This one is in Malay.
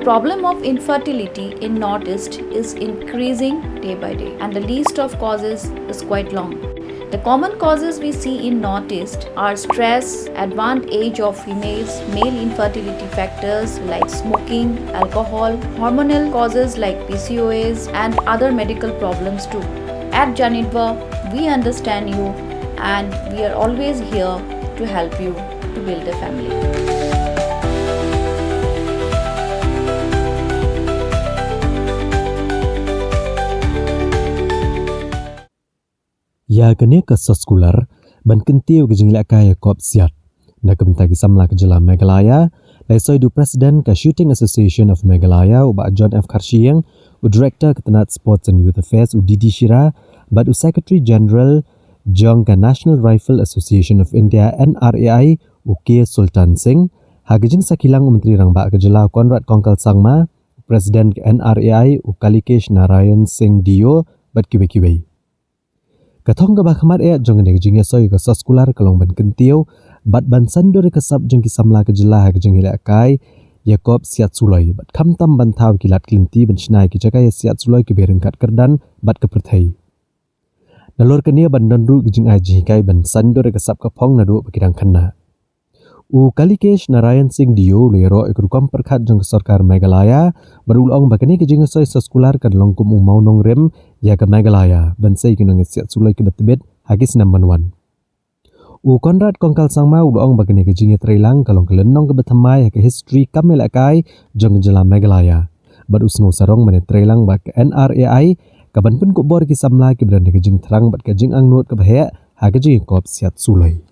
problem of infertility in Northeast is increasing day by day, and the list of causes is quite long. The common causes we see in Northeast are stress, advanced age of females, male infertility factors like smoking, alcohol, hormonal causes like PCOS, and other medical problems too. At Janitva, we understand you and we are always here to help you to build a family. Yakane ke Soskular ban Kyntiew ke Jingialehkai Iakob Siat na kebentai samla ke jela Meghalaya Iasoi du President ke Shooting Association of Meghalaya uba John F. Karshiang u Director Ketenat Sports and Youth Affairs u Didi Shira bat u Secretary General Jong ke National Rifle Association of India NRAI u K. Sultan Singh hagajing sakilang Menteri Rangba ke jela Konrad Kongkal Sangma President ke NRAI u Kalikesh Narayan Singh Dio bat kiwe-kiwe. Kathong ke bahmat jong ne Jingialehkai ke Soskular kalong ban Kyntiew bat ban sandur ke sab jong ki samla ke jela ke Jingialehkai Iakob Siat Suloi bat khamtam ban thaw kilat Kyntiew ban snai ki jaga Siat Suloi ke beringkat kerdan bat ke perthai nalor ke nia ban donru ki Jingialehkai ban sandur ke sab ka phong nadu bakidang khanna u Kalikesh Narayan Singh Dio lero ikrukam perkhat jong ke sarkar Meghalaya berulong bakani ke Jingialehkai Soskular kan longkum umau nong rem ya ke Meghalaya ban sei kinong Siat Suloi ke betebet hagis nambanwan u Konrad Kongkal Sangma ulong bakani ke Jingialehkai lang kalong ke lenong ke bethamai ke history Jingialehkai jong jela Meghalaya bar usno sarong mane trelang bak ke NRAI kaban pun ko bor ki samla ki berani ke jing thrang bat ke jing angnut ke bahaya hage Iakob Siat Suloi.